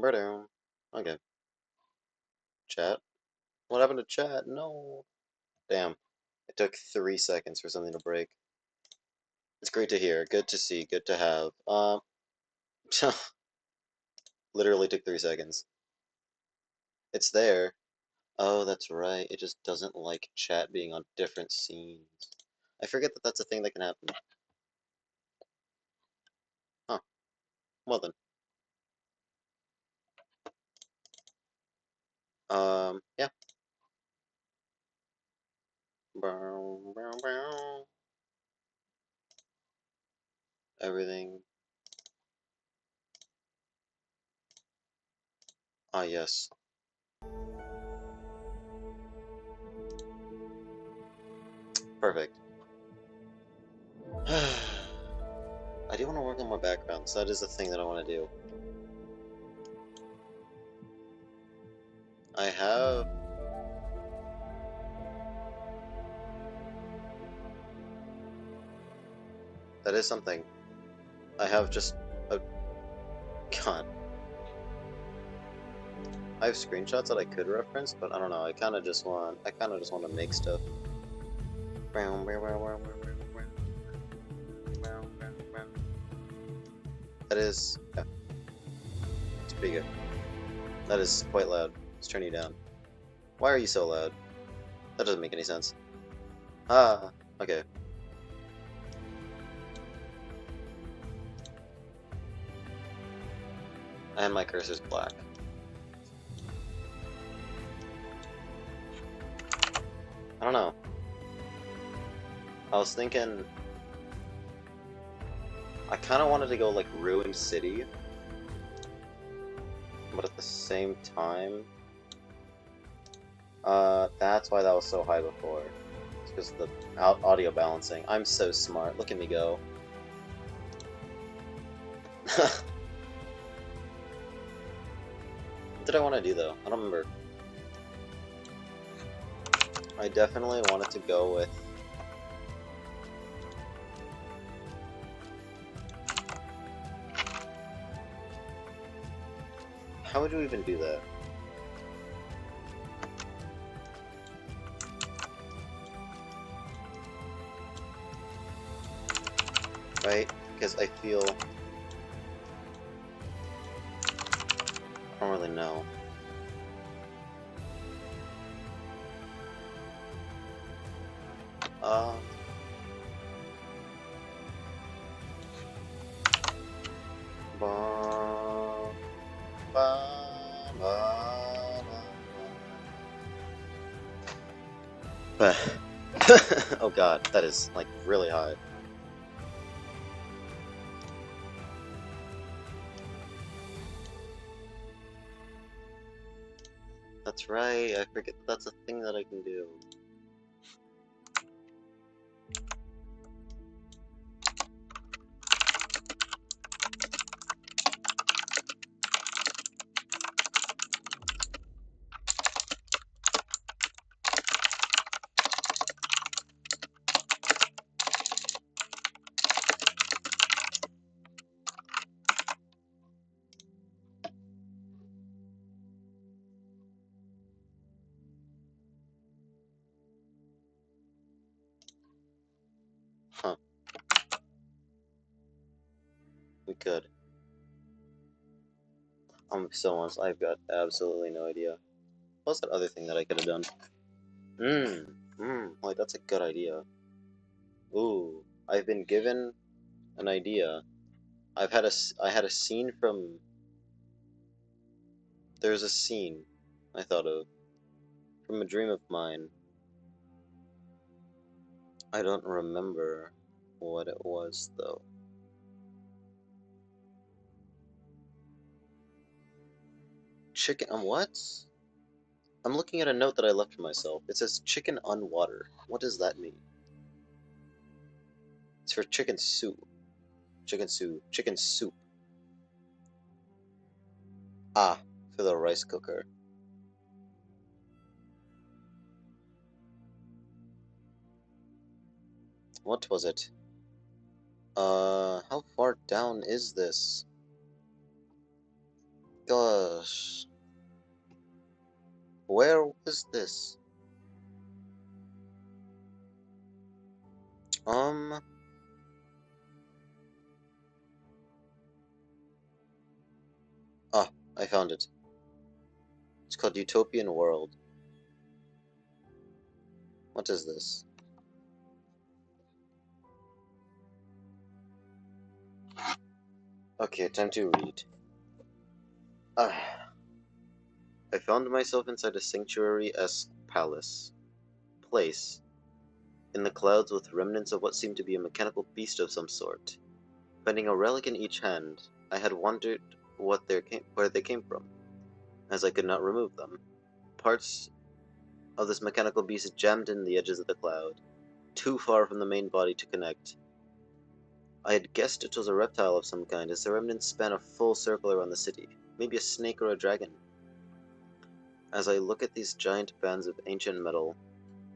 Ba-dum. Okay. Chat. What happened to chat? No. Damn. It took 3 seconds for something to break. It's great to hear. Good to see. Good to have. Literally took 3 seconds. It's there. Oh, that's right. It just doesn't like chat being on different scenes. I forget that that's a thing that can happen. Huh. Well then. Yeah. Bow, bow, bow. Everything. Ah, yes. Perfect. I do want to work on my backgrounds. That is the thing that I want to do. I have... That is something. I have just a... God. I have screenshots that I could reference, but I don't know. I kind of just want to make stuff. That is... Yeah, it's pretty good. That is quite loud. Let's turn you down. Why are you so loud? That doesn't make any sense. Ah, okay. And my cursor's black. I don't know. I was thinking... I kind of wanted to go like Ruined City, but at the same time, that's why that was so high before. It's because of the audio balancing. I'm so smart. Look at me go. What did I want to do though? I don't remember. I definitely wanted to go with... How would you even do that? Right? Because I feel... I don't really know. Uh... Ba, ba, ba, ba. Oh god, that is like really high. That's right, I forget that's a thing that I can do. Huh, we could. I'm so honest, I've got absolutely no idea. What's that other thing that I could have done? Like that's a good idea. Ooh, I've been given an idea. I had a scene from... There's a scene I thought of from a dream of mine. I don't remember what it was though. Chicken on what? I'm looking at a note that I left for myself. It says chicken on water. What does that mean? It's for chicken soup. Chicken soup. Chicken soup. Ah, for the rice cooker. What was it? How far down is this? gosh. Where was this? Ah, I found it. It's called Utopian World. What is this? Okay, time to read. Ah. I found myself inside a sanctuary-esque place, in the clouds with remnants of what seemed to be a mechanical beast of some sort. Finding a relic in each hand, I had wondered where they came from, as I could not remove them. Parts of this mechanical beast jammed in the edges of the cloud, too far from the main body to connect. I had guessed it was a reptile of some kind, as the remnants span a full circle around the city, maybe a snake or a dragon. As I look at these giant bands of ancient metal,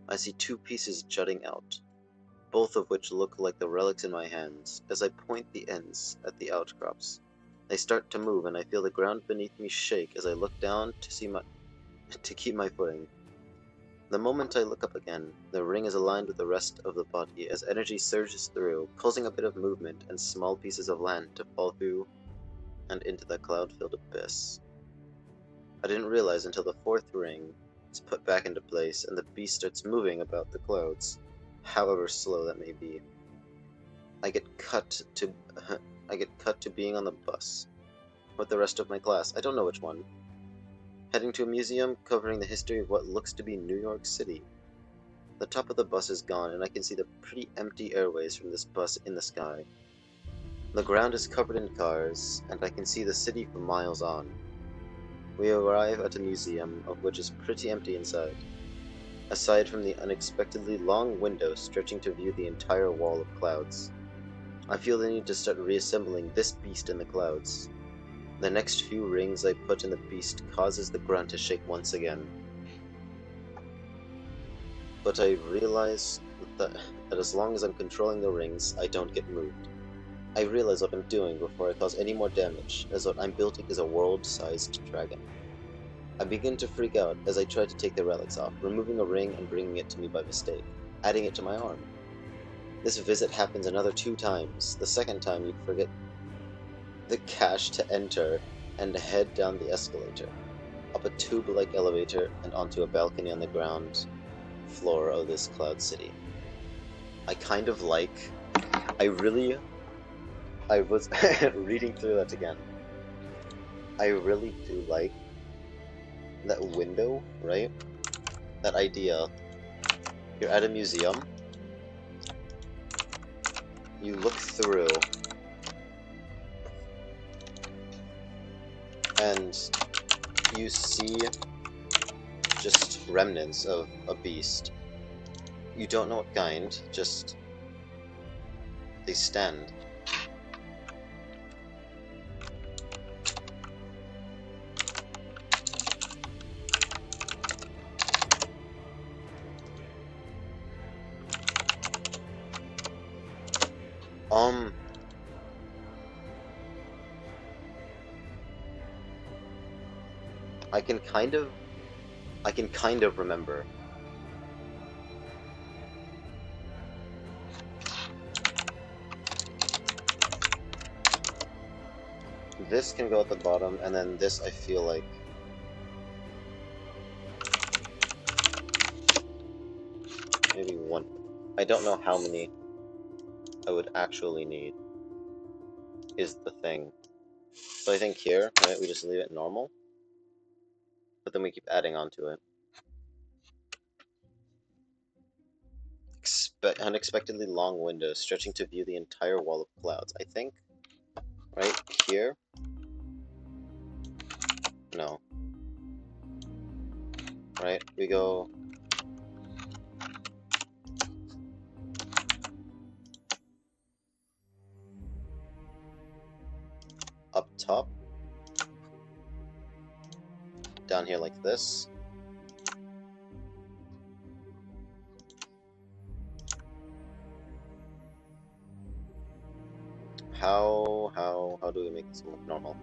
I see two pieces jutting out, both of which look like the relics in my hands. As I point the ends at the outcrops, they start to move, and I feel the ground beneath me shake as I look down to keep my footing. The moment I look up again, the ring is aligned with the rest of the body as energy surges through, causing a bit of movement and small pieces of land to fall through and into the cloud-filled abyss. I didn't realize until the fourth ring is put back into place and the beast starts moving about the clouds, however slow that may be. I get cut to being on the bus with the rest of my class. I don't know which one. Heading to a museum covering the history of what looks to be New York City. The top of the bus is gone, and I can see the pretty empty airways from this bus in the sky. The ground is covered in cars, and I can see the city for miles on. We arrive at a museum, of which is pretty empty inside, aside from the unexpectedly long window stretching to view the entire wall of clouds. I feel the need to start reassembling this beast in the clouds. The next few rings I put in the beast causes the ground to shake once again. But I realize that as long as I'm controlling the rings, I don't get moved. I realize what I'm doing before I cause any more damage, as what I'm building is a world-sized dragon. I begin to freak out as I try to take the relics off, removing a ring and bringing it to me by mistake, adding it to my arm. This visit happens another 2 times. The second time you forget the cache to enter and head down the escalator, up a tube-like elevator and onto a balcony on the ground floor of this cloud city. I was reading through that again. I really do like that window, right? That idea. You're at a museum, you look through, and you see just remnants of a beast. You don't know what kind, just they stand. I can kind of remember. This can go at the bottom, and then this I feel like maybe one. I don't know how many I would actually need is the thing. So I think here, right, we just leave it normal, but then we keep adding on to it. Unexpectedly long windows stretching to view the entire wall of clouds. I think right here. No. Right? We go up top, down here like this. How do we make this look normal?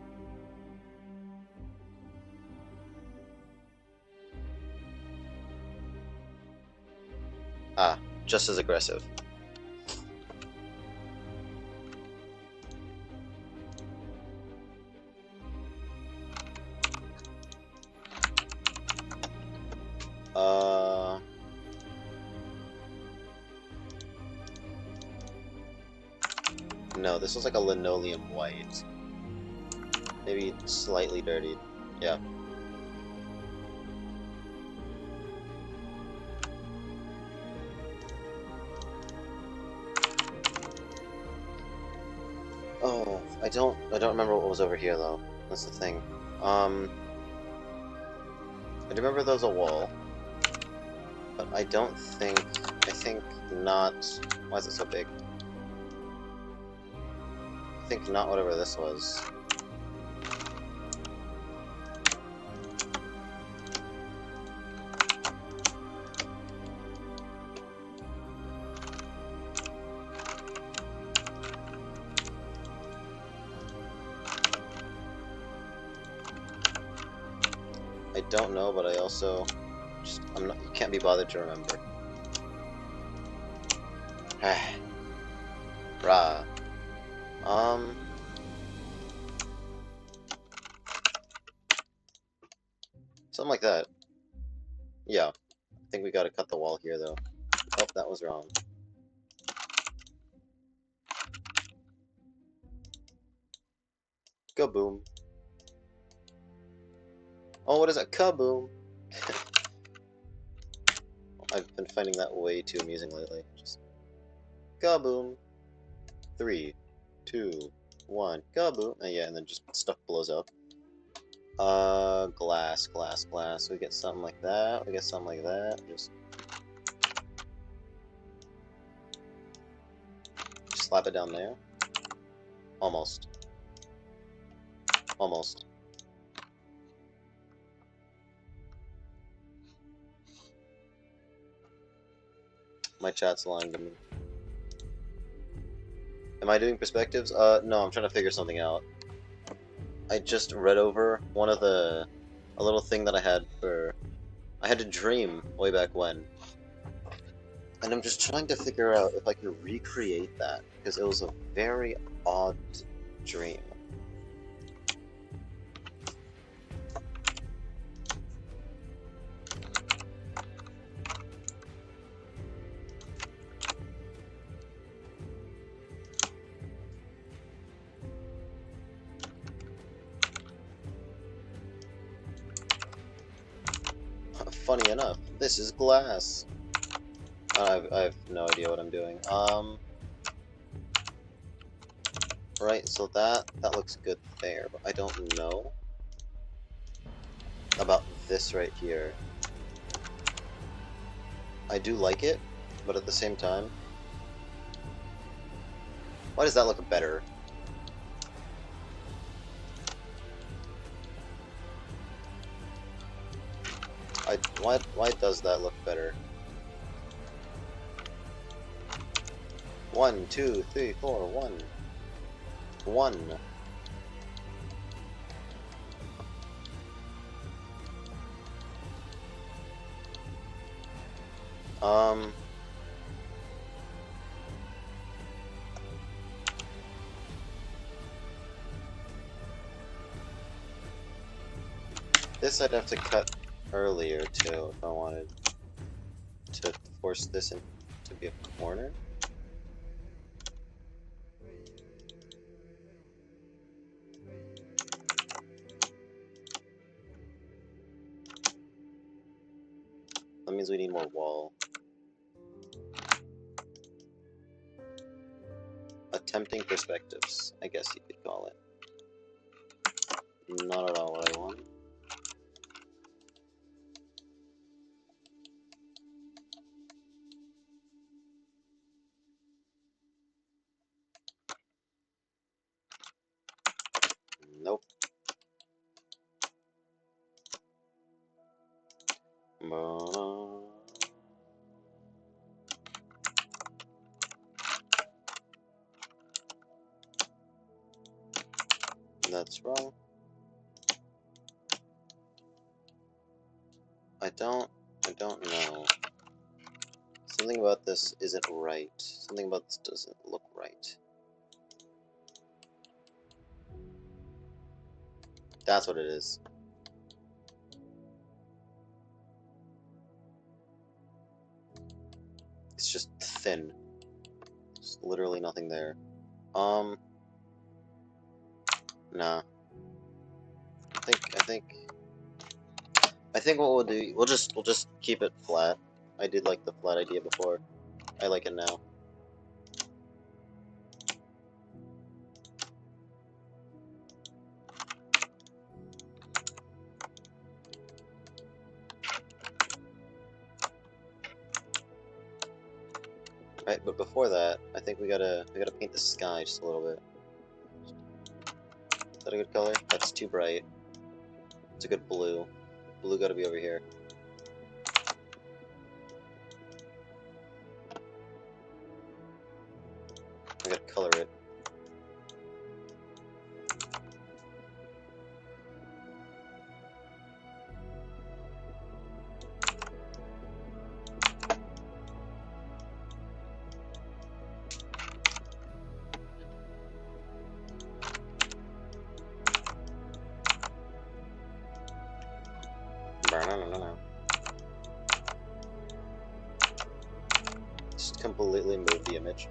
Ah, just as aggressive. No, this was like a linoleum white. Maybe slightly dirtied. Yeah. Oh, I don't remember what was over here though. That's the thing. I do remember there was a wall, but I think not. Why is it so big? I think not whatever this was. I don't know, but I also I'm not. You can't be bothered to remember. Rah. Something like that. Yeah. I think we gotta cut the wall here though. Oh, that was wrong. Kaboom. Oh, what is that? Kaboom. I've been finding that way too amusing lately. Just kaboom. 3, 2, 1, kaboom. And yeah, and then just stuff blows up. Glass, glass, glass. We get something like that. We get something like that. Just slap it down there. Almost. Almost. My chat's lying to me. Am I doing perspectives? No, I'm trying to figure something out. I just read over a little thing that I had a dream way back when. And I'm just trying to figure out if I can recreate that, because it was a very odd dream. Funny enough, this is glass. I have no idea what I'm doing. Right, so that looks good there, but I don't know about this right here. I do like it, but at the same time, why does that look better? Why does that look better? 1, 2, 3, 4, 1. 1. This I'd have to cut earlier too if I wanted to force this in to be a corner. That means we need more wall. Attempting perspectives, I guess you could call it. Not at all what I want. Nope. That's wrong. I don't know. Something about this isn't right. Something about this doesn't look right. That's what it is. It's just thin. There's literally nothing there. Nah. I think what we'll do, we'll just keep it flat. I did like the flat idea before. I like it now. Right, but before that, I think we gotta paint the sky just a little bit. Is that a good color? That's too bright. It's a good blue. Blue gotta be over here. I gotta color it. Just completely move the image.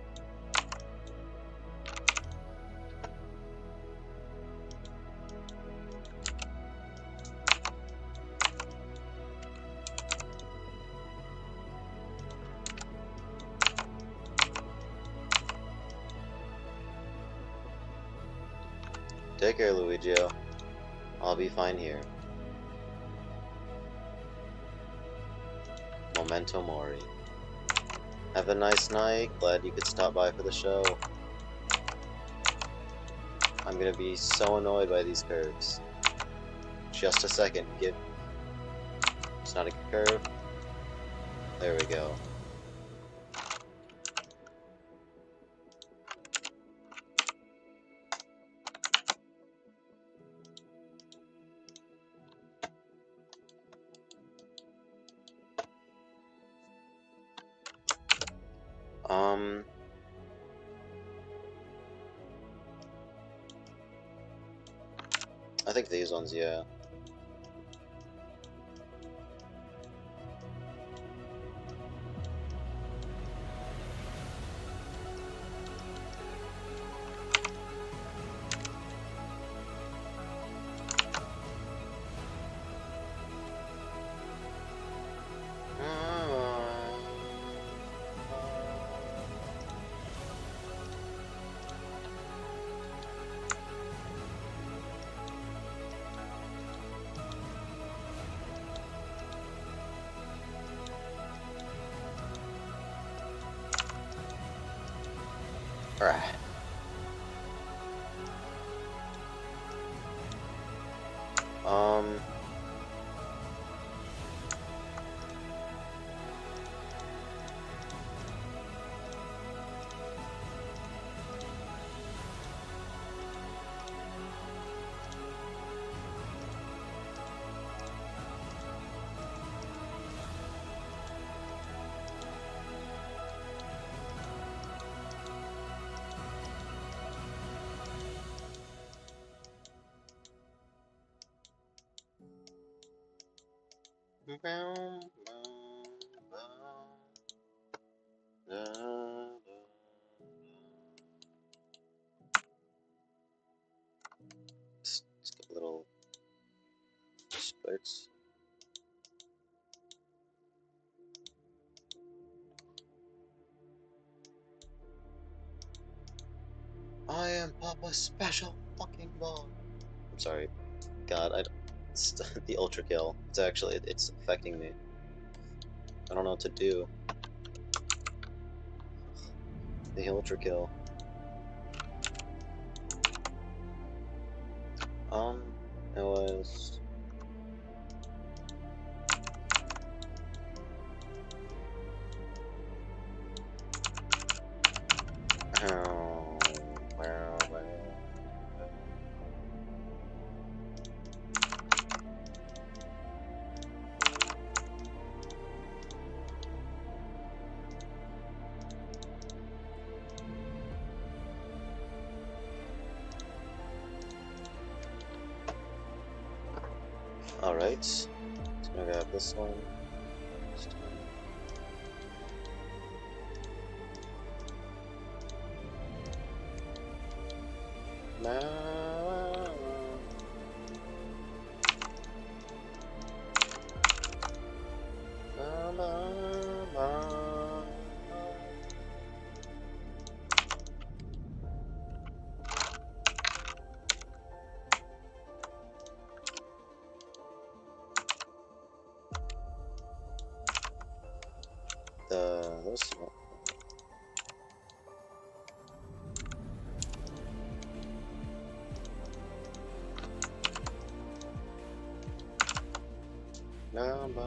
Take care, Luigio. I'll be fine here. Memento Mori. Have a nice night. Glad you could stop by for the show. I'm gonna be so annoyed by these curves. Just a second. It's not a curve. There we go. I think these ones, yeah. Alright. Skip a little splits. I am Papa's special fucking boy. I'm sorry. God, it's the ultra kill. It's affecting me. I don't know what to do. The ultra kill. It was. Alright. So I'm gonna grab this one. Those number.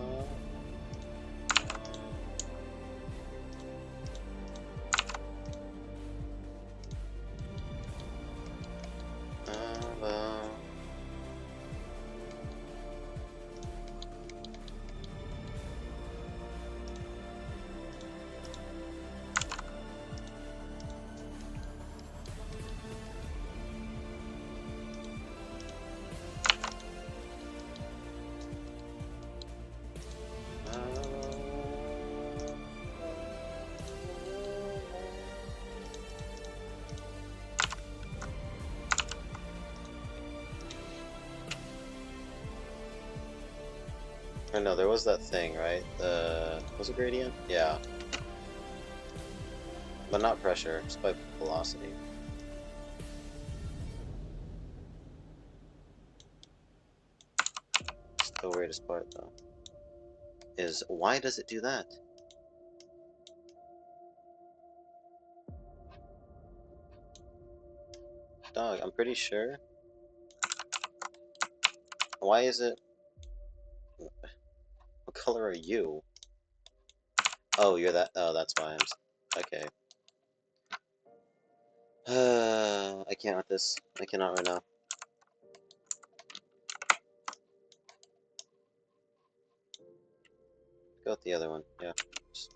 I know there was that thing, right? Was it gradient? Yeah. But not pressure, just by velocity. It's the weirdest part, though. Is why does it do that? Dog, I'm pretty sure. Why is it? What color are you? Oh, you're that. Oh, that's why I'm. Okay. I can't with this. I cannot right now. Go with the other one. Yeah. Just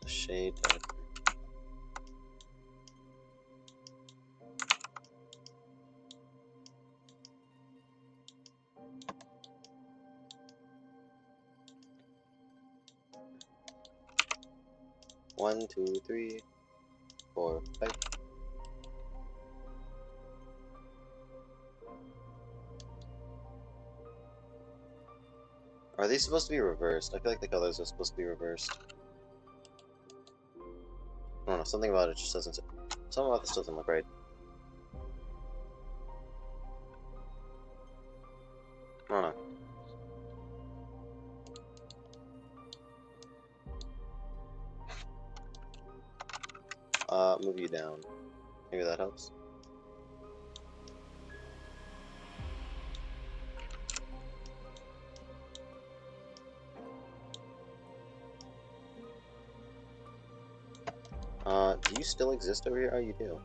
a shade darker. One, two, three, 4, 5. Are these supposed to be reversed? I feel like the colors are supposed to be reversed. I don't know, something about it just doesn't... Something about this doesn't look right. I don't know. Move you down. Maybe that helps. Do you still exist over here? Oh, you do.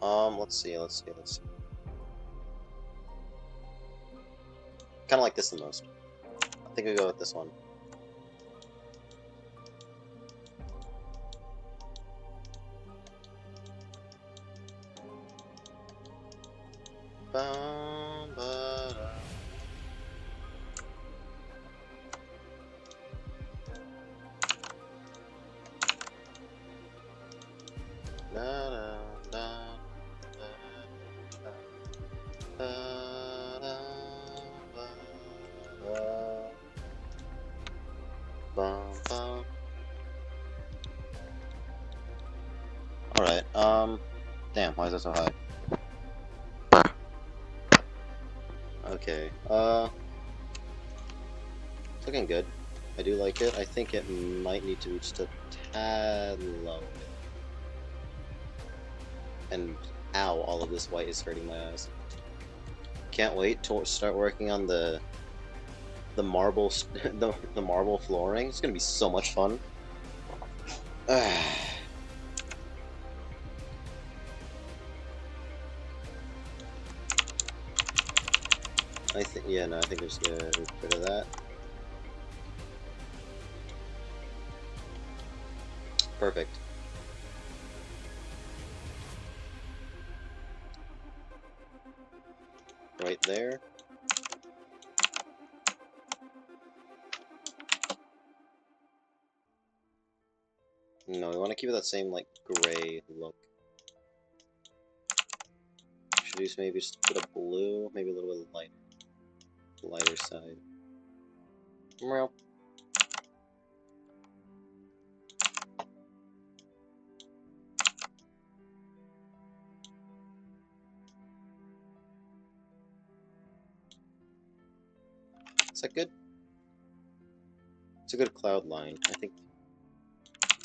Let's see. Kinda like this the most. I think we go with this one. Alright, damn, why is that so high? Okay, it's looking good. I do like it. I think it might need to be just a tad low. And ow, all of this white is hurting my eyes. Can't wait to start working on the marble the marble flooring. It's gonna be so much fun. I think I think I'm just gonna get rid of that. Perfect. right there. No, we want to keep it that same, like, gray look. Should use maybe just a bit of blue, maybe a little bit lighter side. Meow. Is that good? It's a good cloud line, I think.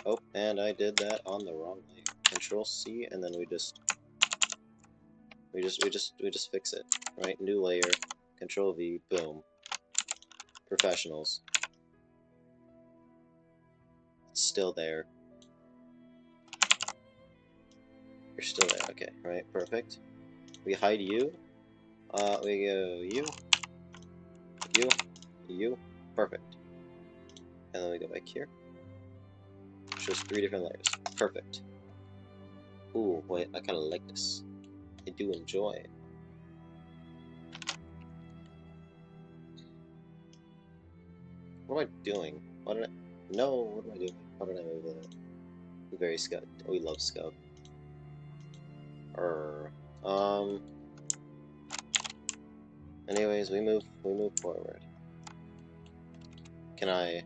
Oh, and I did that on the wrong layer. Control C, and then we just fix it, right? New layer, Control V, boom. Professionals. It's still there. You're still there, okay, right, perfect. We hide you. We go you, perfect. And then we go back here. Shows 3 different layers. Perfect. Ooh, wait, I kinda like this. I do enjoy it. What am I doing? What did I... No, what am I doing? How did I move that? Very Scout. We love Scout. Anyways, we move forward. Can I...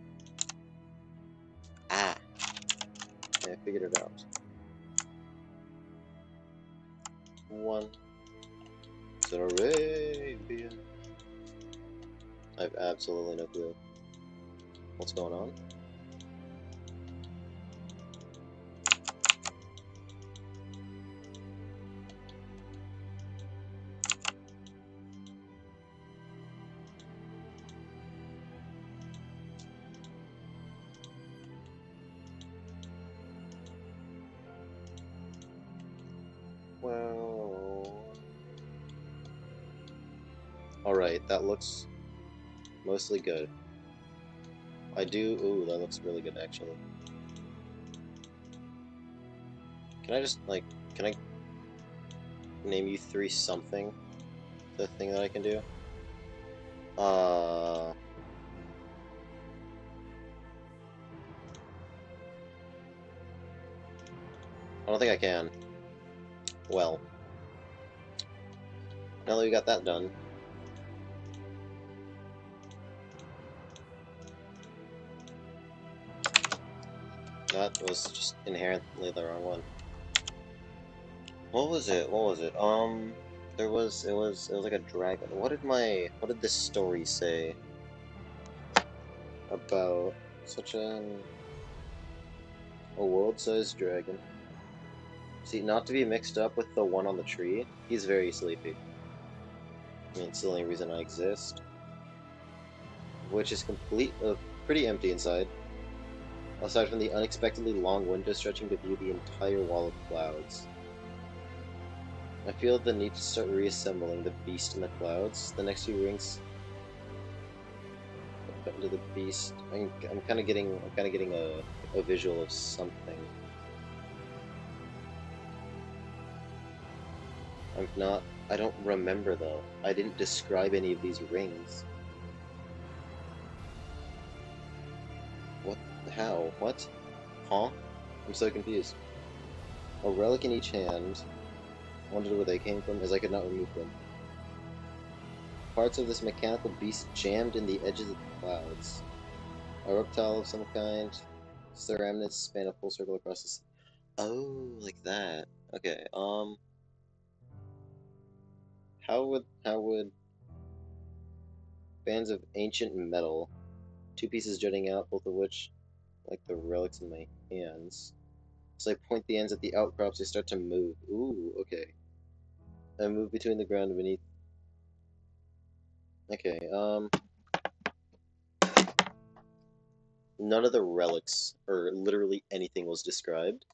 Ah! Okay, I figured it out. 1. It's an Arabia. I have absolutely no clue what's going on. Well... Alright, that looks mostly good. Ooh, that looks really good, actually. Can I just, like, can I name you 3 something? The thing that I can do? I don't think I can. Well. Now that we got that done. That was just inherently the wrong one. What was it? It was like a dragon. What did this story say about such a world-sized dragon? See, not to be mixed up with the one on the tree. He's very sleepy. I mean, it's the only reason I exist. Which is pretty empty inside. Aside from the unexpectedly long window stretching to view the entire wall of clouds. I feel the need to start reassembling the beast in the clouds. The next few rings into the beast. I'm kind of getting a visual of something. I don't remember though. I didn't describe any of these rings. What? How? What? Huh? I'm so confused. A relic in each hand. I wondered where they came from, as I could not remove them. Parts of this mechanical beast jammed in the edges of the clouds. A reptile of some kind. Ceramnids span a full circle across the sea. Oh, like that. Okay, how would bands of ancient metal, 2 pieces jutting out, both of which like the relics in my hands. So I point the ends at the outcrops, they start to move. Ooh, okay. I move between the ground and beneath. Okay, none of the relics, or literally anything, was described.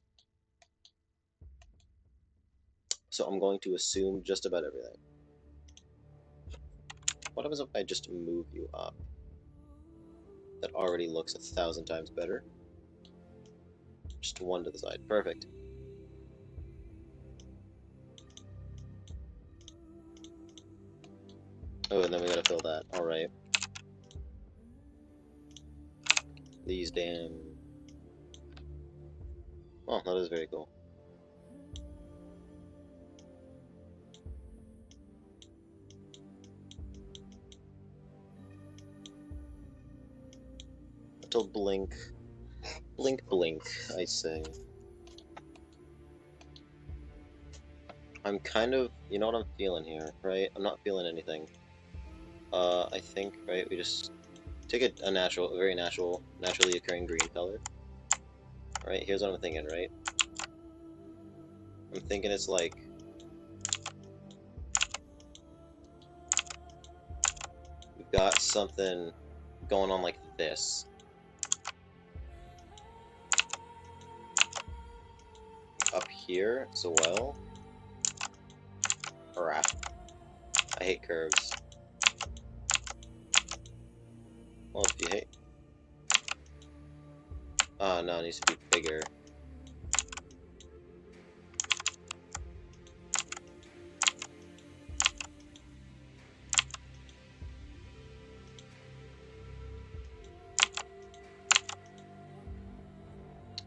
So I'm going to assume just about everything. What happens if I just move you up? That already looks 1,000 times better. Just 1 to the side. Perfect. Oh, and then we gotta fill that. Alright. These damn... Oh, that is very cool. Little blink. Blink, blink, I say. I'm kind of... You know what I'm feeling here, right? I'm not feeling anything. I think, right, we just take a natural, a very naturally occurring green color. Right, here's what I'm thinking, right? I'm thinking it's like... We've got something going on like this. Up here as well. Crap. I hate curves. Well, if you hate... Oh, no, it needs to be bigger.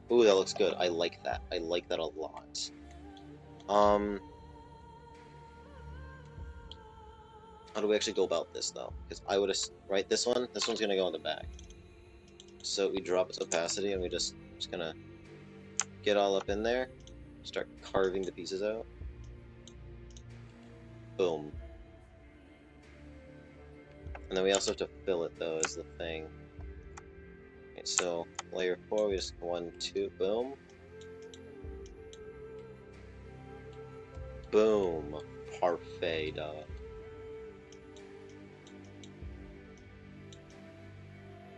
Ooh, that looks good. I like that. I like that a lot. How do we actually go about this, though? Because I would have... Right, this one's gonna go in the back. So we drop its opacity, and we just gonna get all up in there, start carving the pieces out. Boom. And then we also have to fill it, though, is the thing. Okay, so layer 4, we just 1, 2, boom. Boom. Parfait, dog.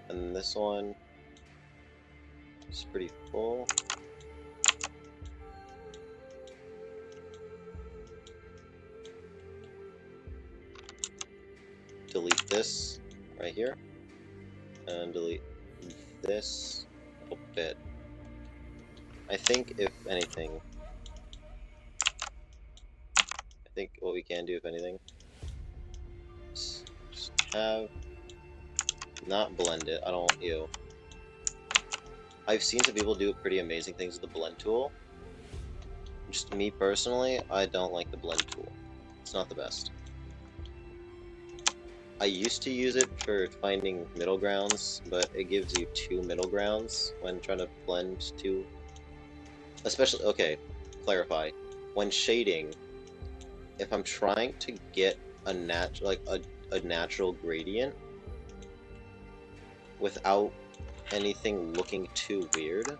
And this one is pretty full. Delete this right here. And delete this a bit. I think, if anything, what we can do, if anything, is just have... Not blend it. I don't want you. I've seen some people do pretty amazing things with the blend tool. Just me personally, I don't like the blend tool. It's not the best. I used to use it for finding middle grounds, but it gives you 2 middle grounds when trying to blend two. Especially, okay, clarify. When shading, if I'm trying to get a natural gradient without anything looking too weird,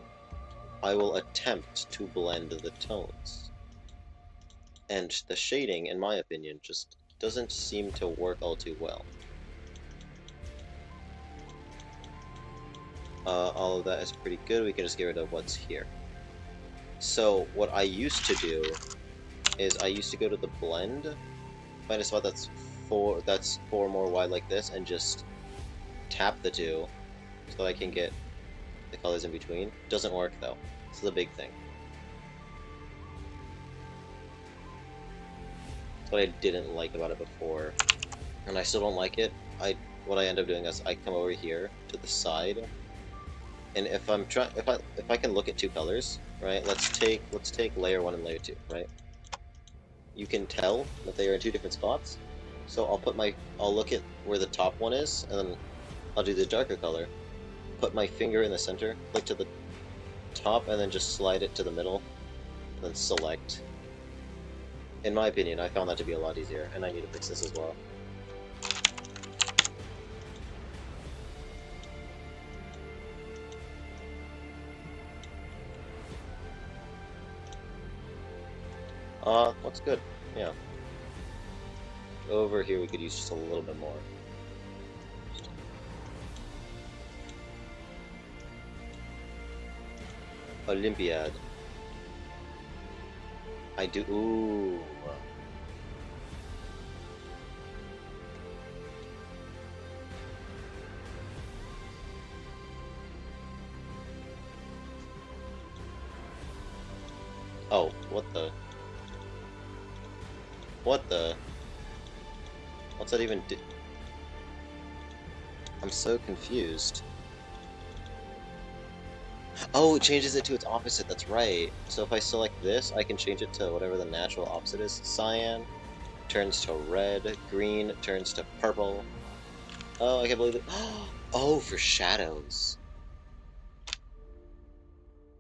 I will attempt to blend the tones. And the shading, in my opinion, just doesn't seem to work all too well. All of that is pretty good. We can just get rid of what's here. So what I used to do is I used to go to the blend, find a spot that's four more wide like this, and just tap the two so that I can get the colors in between. Doesn't work though. This is a big thing. That's what I didn't like about it before, and I still don't like it. What I end up doing is I come over here to the side, and if I can look at 2 colors, right? Let's take layer 1 and layer 2, right? You can tell that they are in 2 different spots. So I'll look at where the top one is, and then I'll do the darker color. Put my finger in the center, click to the top, and then just slide it to the middle, and then select. In my opinion, I found that to be a lot easier, and I need to fix this as well. Looks good, yeah. Over here we could use just a little bit more. Olympiad. I do. Ooh. Oh, what the? What the? What's that even do? I'm so confused. Oh, it changes it to its opposite, that's right. So if I select this, I can change it to whatever the natural opposite is. Cyan turns to red, green turns to purple. Oh, I can't believe it. Oh, for shadows.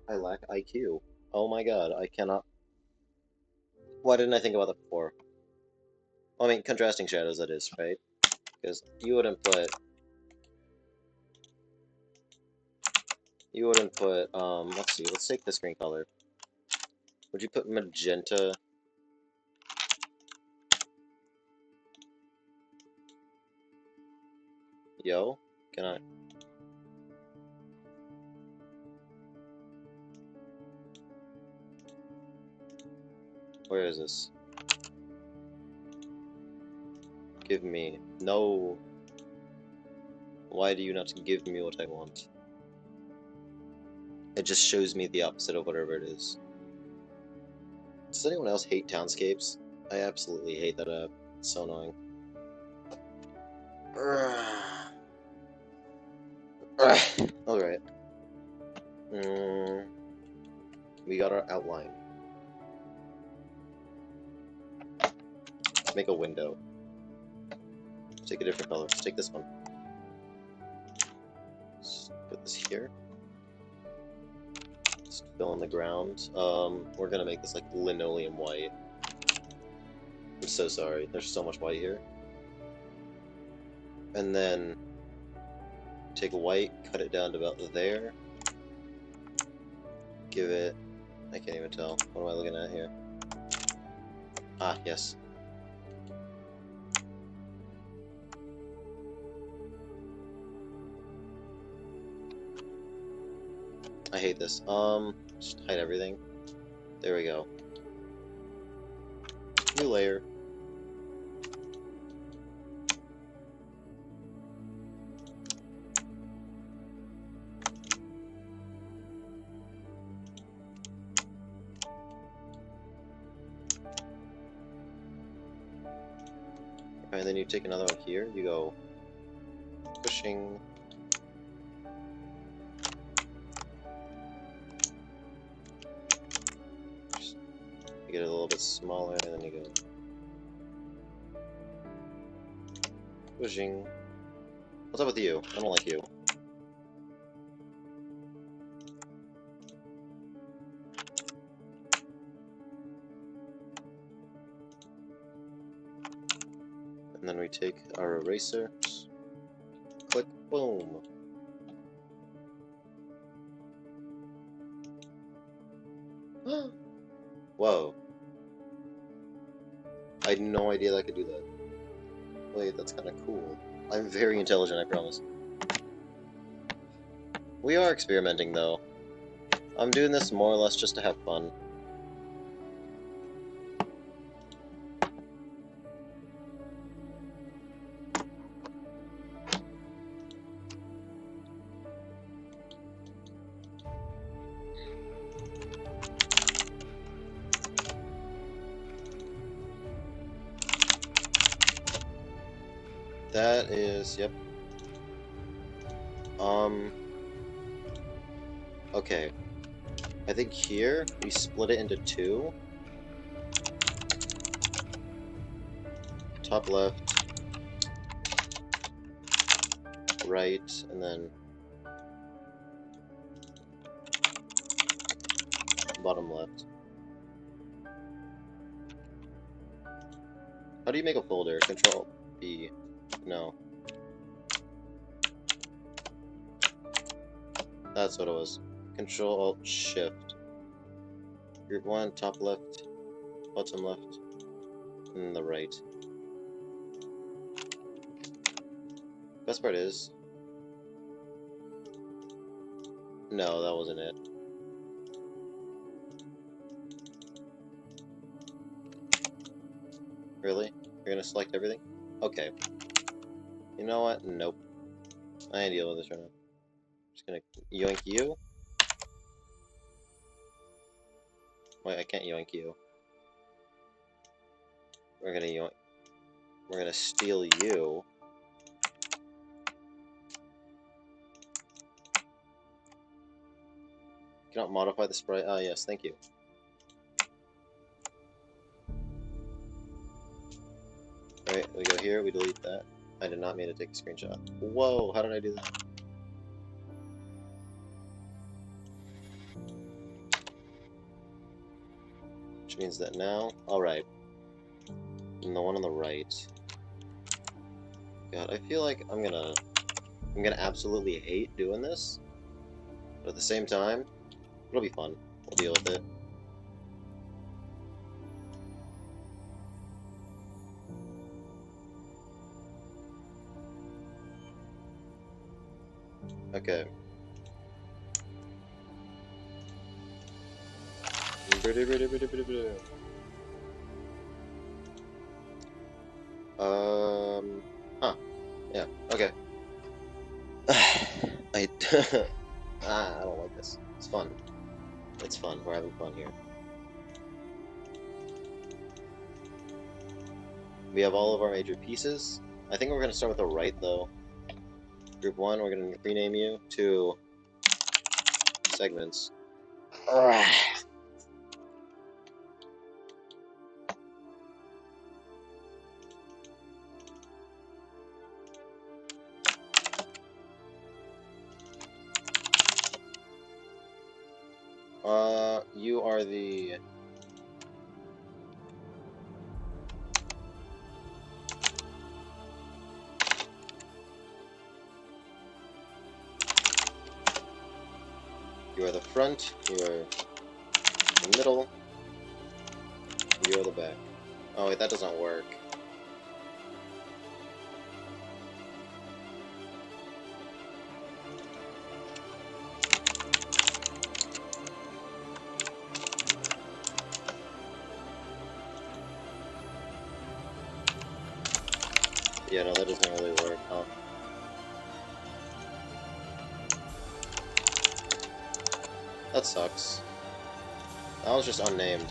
I lack IQ. Oh my god, I cannot... Why didn't I think about that before? Well, I mean, contrasting shadows, that is, right? Because you wouldn't put... let's see, let's take this green color. Would you put magenta? Yo? Can I? Where is this? Give me. No. Why do you not give me what I want? It just shows me the opposite of whatever it is. Does anyone else hate townscapes? I absolutely hate that app. It's so annoying. Alright. We got our outline. Let's make a window. Let's take a different color. Let's take this one. Let's put this here. Let's fill in the ground. We're gonna make this like linoleum white. I'm so sorry. There's so much white here. And then take white, cut it down to about there. Give it... I can't even tell. What am I looking at here? Ah, yes. I hate this. Just hide everything. There we go. New layer. And then you take another one here, you go pushing. Just get it a little bit smaller, and then you go pushing. What's up with you? I don't like you. And then we take our eraser, click, boom. Whoa. I had no idea that I could do that. Wait, that's kind of cool. I'm very intelligent, I promise. We are experimenting, though. I'm doing this more or less just to have fun. That is, yep. Okay. I think here, we split it into two. Top left, right, and then bottom left. How do you make a folder? Control B. No. That's what it was. Control Alt Shift. Group 1, top left, bottom left, and the right. Best part is... No, that wasn't it. Really? You're gonna select everything? Okay. You know what? Nope. I ain't dealing with this right now. Just gonna yoink you. Wait, I can't yoink you. We're gonna yoink. We're gonna steal you. Cannot modify the sprite. Ah, yes, thank you. Alright, we go here, we delete that. I did not mean to take a screenshot. Whoa, how did I do that? Which means that now, alright. And the one on the right. God, I feel like I'm gonna absolutely hate doing this. But at the same time, it'll be fun. We'll deal with it. Okay. Huh. Yeah, okay. I don't like this. It's fun. It's fun. We're having fun here. We have all of our major pieces. I think we're going to start with the right, though. Group 1, we're going to rename you to segments. You are the... You are the front, you are the middle, you are the back. Oh wait, that doesn't work. Yeah, no, that doesn't really work, huh? That sucks. That was just unnamed.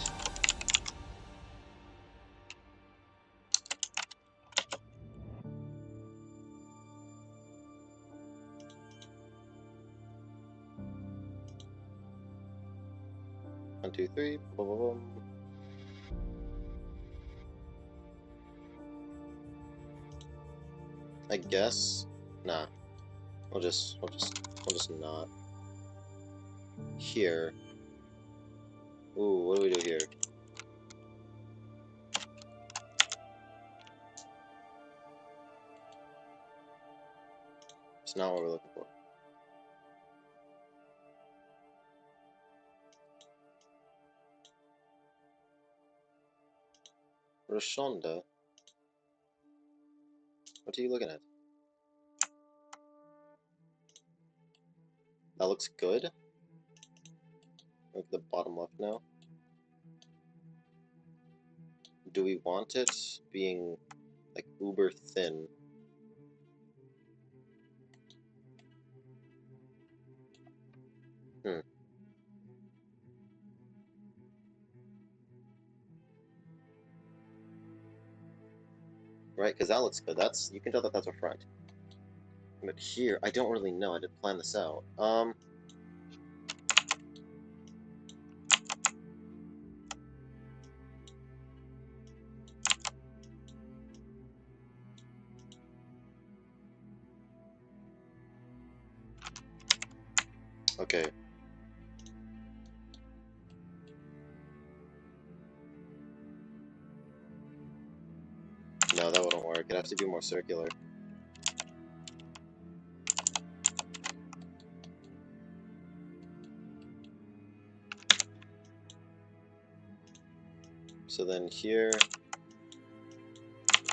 One, two, three. Boom, boom, boom. I guess. Nah. We'll just not. Here. Ooh, what do we do here? It's not what we're looking for. Rashonda? What are you looking at? That looks good. Look at the bottom left now. Do we want it being like uber thin? Hmm. Right, because that looks good. That's, you can tell that that's a front. But here, I don't really know. I didn't plan this out. Okay. No, that wouldn't work. It'd have to be more circular. So then here,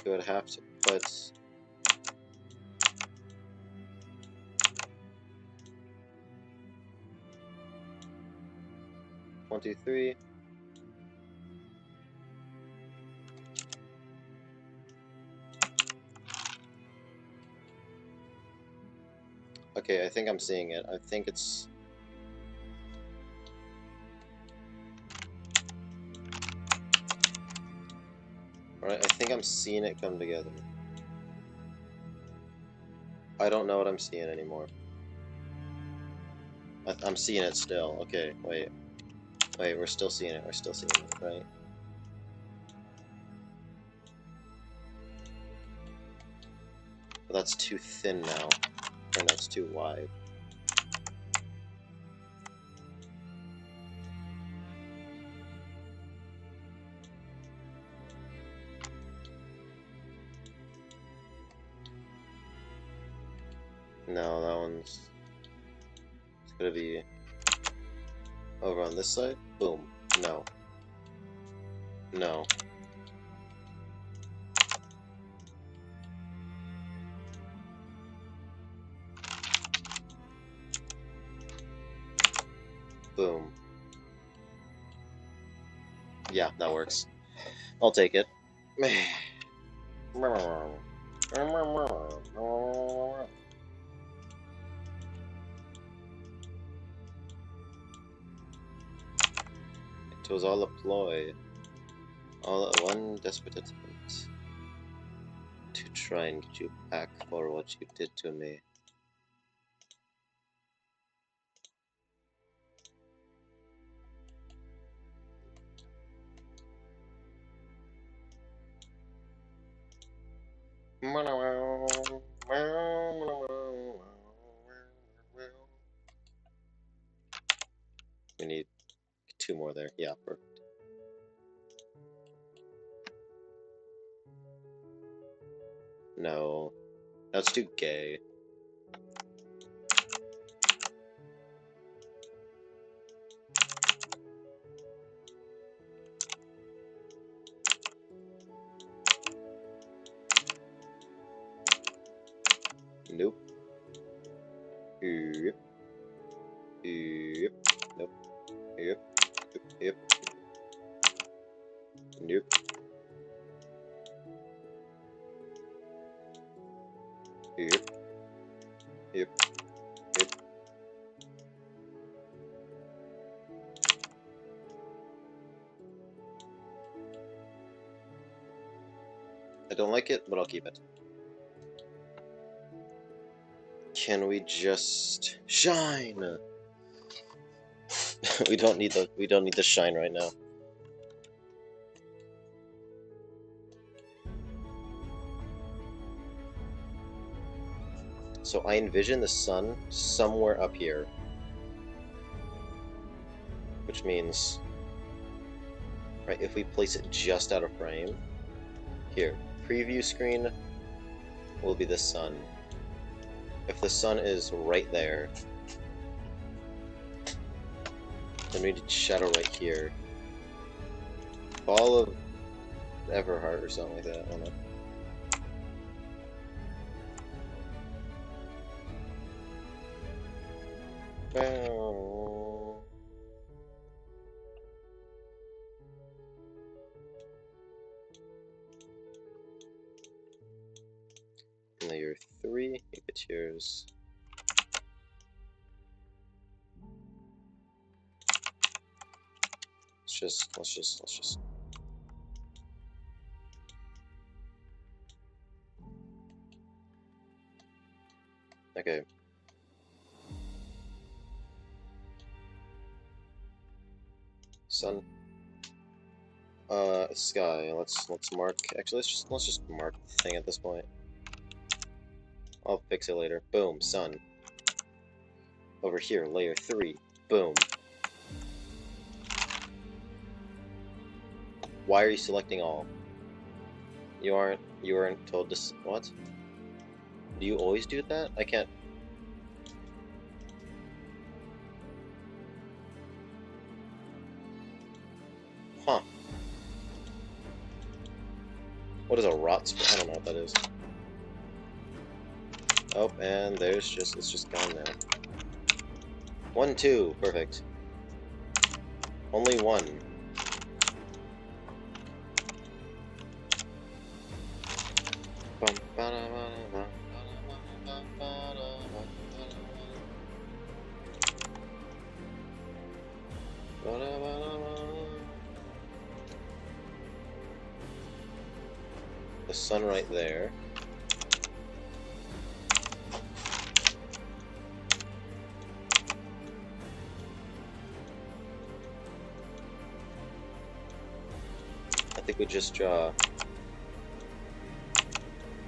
you would have to put... One, two, three. Okay, I think I'm seeing it. I think it's... Alright, I think like I'm seeing it come together. I don't know what I'm seeing anymore. I'm seeing it still. Okay, wait. Wait, we're still seeing it. We're still seeing it, right? But that's too thin now. Or no, it's too wide. No, that one's... It's gonna be... over on this side? Boom. No. No. Boom. Yeah, that works. I'll take it. It was all a ploy. All one desperate attempt to try and get you back for what you did to me. We need 2 more there. Yeah, perfect. No. That's too gay. Nope. Yep. Yep. Nope. Yep. Yep. Nope. Yep. Yep. Yep. I don't like it, but I'll keep it. Can we just shine? we don't need the shine right now. So I envision the sun somewhere up here. Which means, right, if we place it just out of frame, here, preview screen will be the sun. If the sun is right there, then we need shadow right here. Ball of Everheart or something like that, I don't know. Layer 3, you get yours. Let's just. Okay. Sun. Sky. Let's mark. Actually, let's just mark the thing at this point. I'll fix it later. Boom. Sun. Over here, layer 3. Boom. Why are you selecting all? You aren't told to what? Do you always do that? I can't. Huh. What is a rot spray? I don't know what that is. Oh, and it's just gone now. 1, 2, perfect. Only 1. the sun right there. I think we just draw a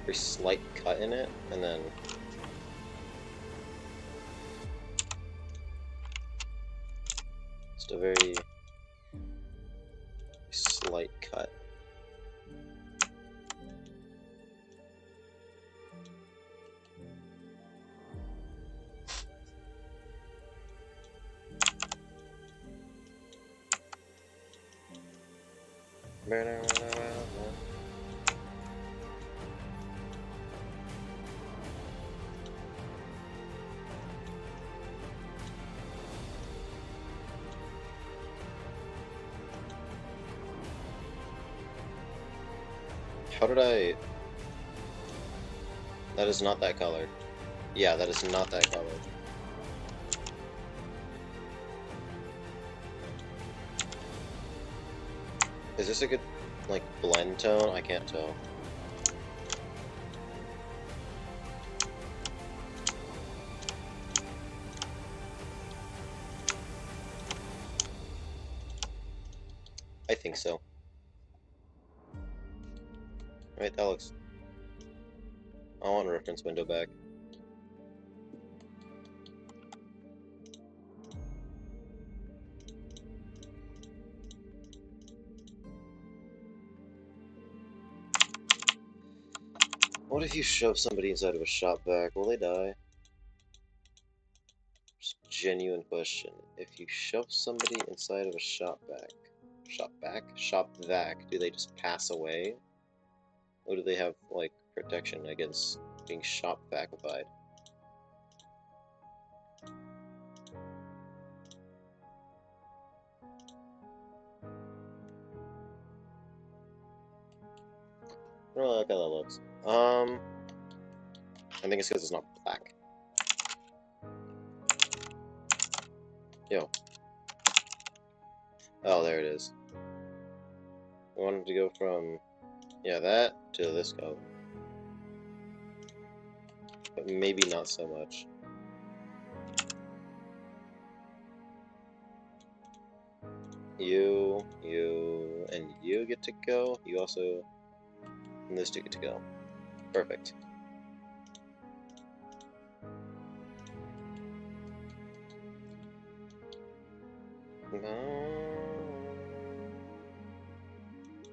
very slight cut in it, and then just a very slight cut. How did I... That is not that color. Yeah, that is not that color. Is this a good, like, blend tone? I can't tell. I think so. Right, that looks... I want a reference window back. What if you shove somebody inside of a shop vac? Will they die? Just a genuine question. If you shove somebody inside of a shop vac, do they just pass away? Or do they have, like, protection against being shop vacified? I don't really like how that looks. I think it's because it's not black. Yo. Oh, there it is. I wanted to go from, yeah, that to this color. But maybe not so much. You, and you get to go. You also, and those two get to go. Perfect.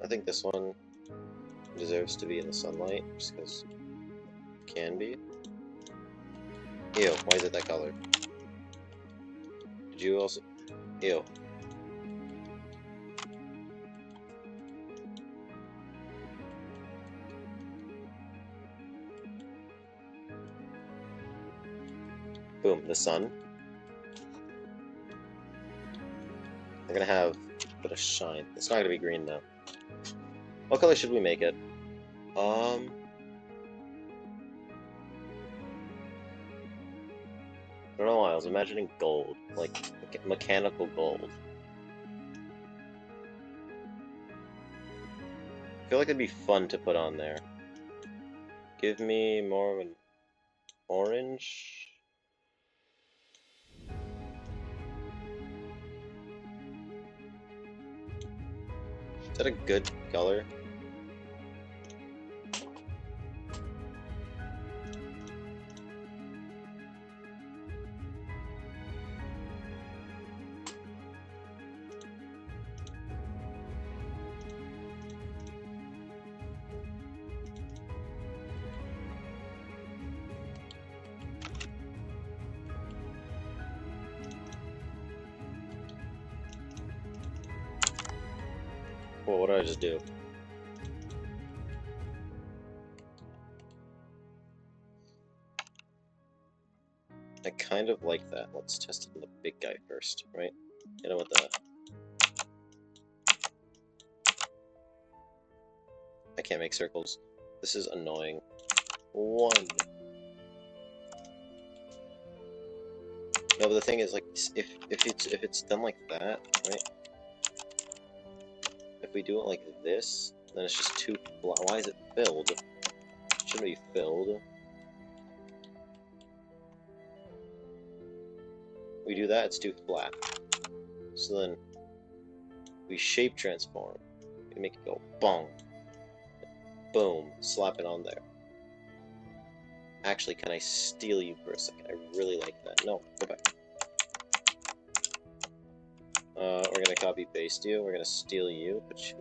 I think this one deserves to be in the sunlight, just because it can be. Ew, why is it that color? Did you also... Ew. Boom, the sun. We're gonna have a bit of shine. It's not gonna be green though. What color should we make it? I don't know why, I was imagining gold. Like, mechanical gold. I feel like it'd be fun to put on there. Give me more of an orange. Is that a good color? Well, what did I just do? I kind of like that. Let's test it on the big guy first, right? You know what I can't make circles. This is annoying. 1. No, but the thing is, like, if it's done like that, right? If we do it like this, Then it's just too flat. Why is it filled? It shouldn't be filled. We do that, it's too flat. So then we shape transform. We make it go bong. Boom. Slap it on there. Actually, can I steal you for a second? I really like that. No, go back. We're gonna copy paste you. We're gonna steal you. Put you.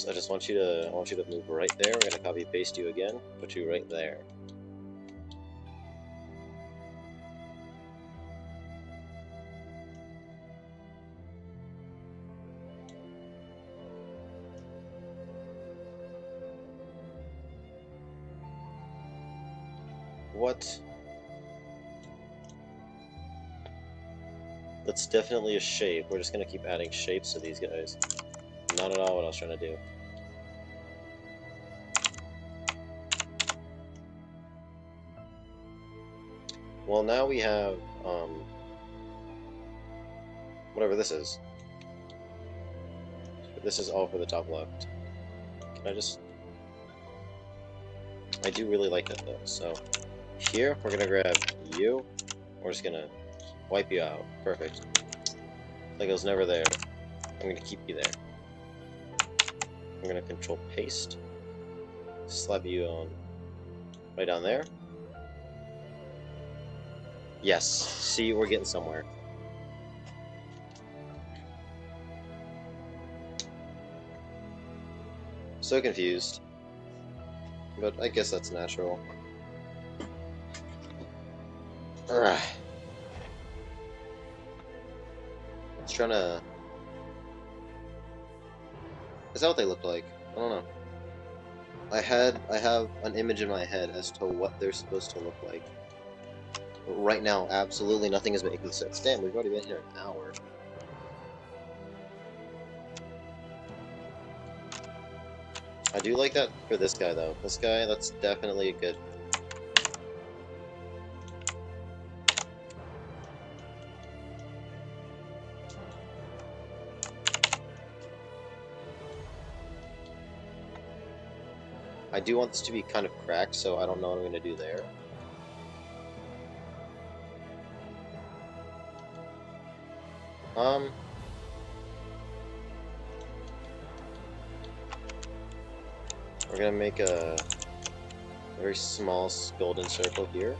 I just want you to. I want you to move right there. We're gonna copy paste you again. Put you right there. What? That's definitely a shape. We're just gonna keep adding shapes to these guys. Not at all what I was trying to do. Well, now we have, whatever this is. This is all for the top left. Can I just... I do really like that, though. So, here, we're gonna grab you. We're just gonna wipe you out. Perfect. Like it was never there. I'm gonna keep you there. I'm gonna control paste. Slap you on right down there. Yes. See, we're getting somewhere. So confused. But I guess that's natural. Alright. It's trying to... Is that what they look like? I don't know. I have an image in my head as to what they're supposed to look like. But right now, absolutely nothing is making sense. Damn, we've already been here an hour. I do like that for this guy, though. This guy, that's definitely a good... I do want this to be kind of cracked, so I don't know what I'm going to do there. We're going to make a very small golden circle here.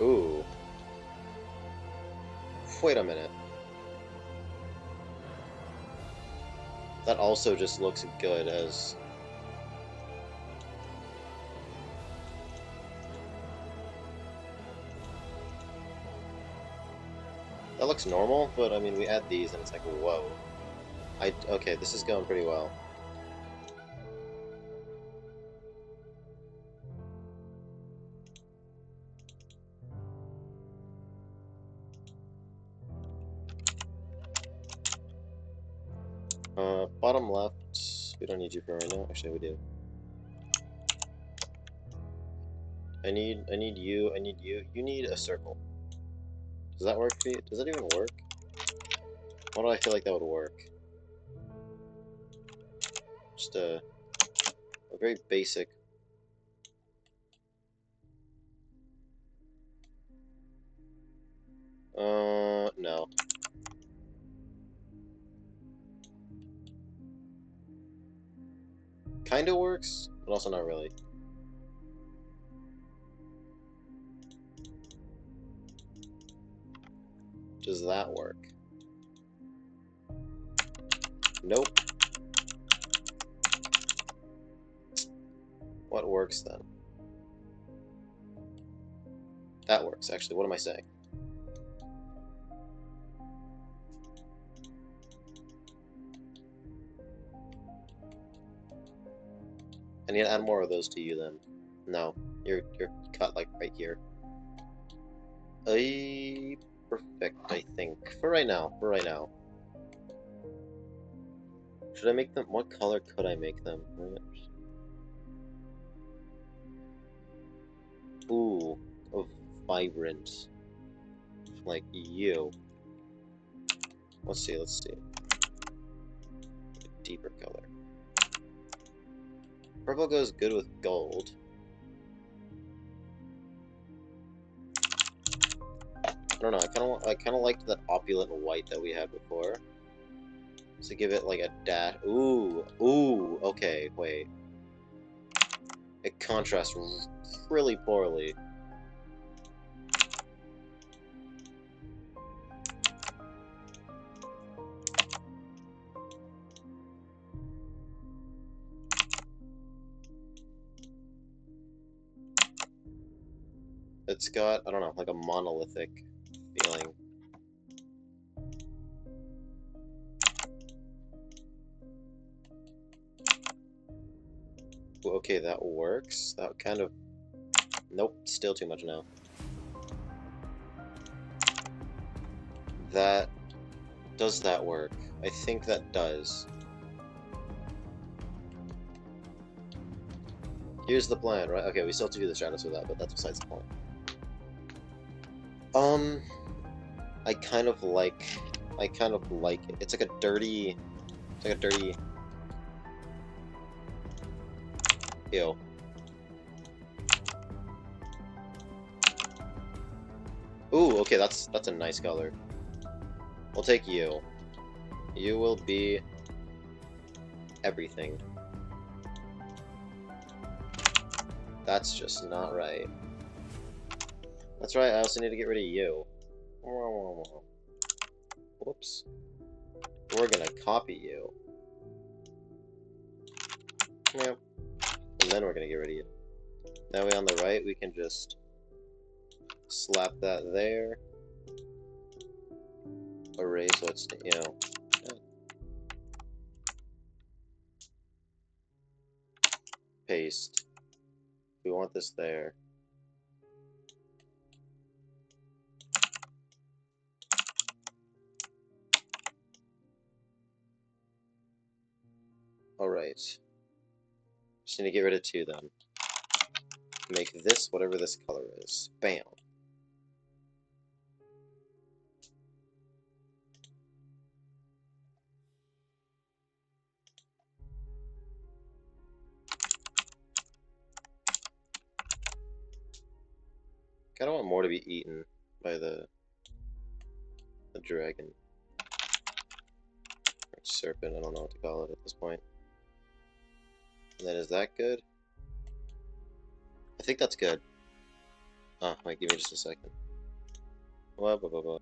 Ooh. Wait a minute. That also just looks good as... That looks normal, but I mean, we add these and it's like, whoa. Okay, this is going pretty well. Bottom left, we don't need you for right now. Actually, we do. I need you, I need you. You need a circle. Does that work for you? Does that even work? Why do I feel like that would work? Just a very basic... no. Kinda works, but also not really. Does that work? Nope. What works then? That works, actually. What am I saying? I need to add more of those to you then. No, you're cut like right here. Perfect, I think. For right now, Should I make them? What color could I make them? Ooh, a vibrant. Like you. Let's see. A deeper color. Purple goes good with gold. I don't know. I kind of liked that opulent white that we had before. So give it like a dash. Ooh. Okay, wait. It contrasts really poorly. It's got, I don't know, like a monolithic feeling. Ooh, okay, that works. That kind of... Nope, still too much now. That... Does that work? I think that does. Here's the plan, right? Okay, we still have to do the shadows with that, but that's besides the point. I kind of like it. It's like a dirty... Ew. Ooh, okay, that's a nice color. We'll take you. You will be everything. That's just not right. That's right, I also need to get rid of you. Whoops. We're gonna copy you. Yep. And then we're gonna get rid of you. That way on the right, we can just slap that there. Erase what's, you know. Paste. We want this there. Alright. Just need to get rid of 2 then. Make this whatever this color is. Bam. Kinda want more to be eaten by the dragon. Or serpent, I don't know what to call it at this point. And then is that good? I think that's good. Oh, wait, give me just a second. Blah, blah, blah, blah.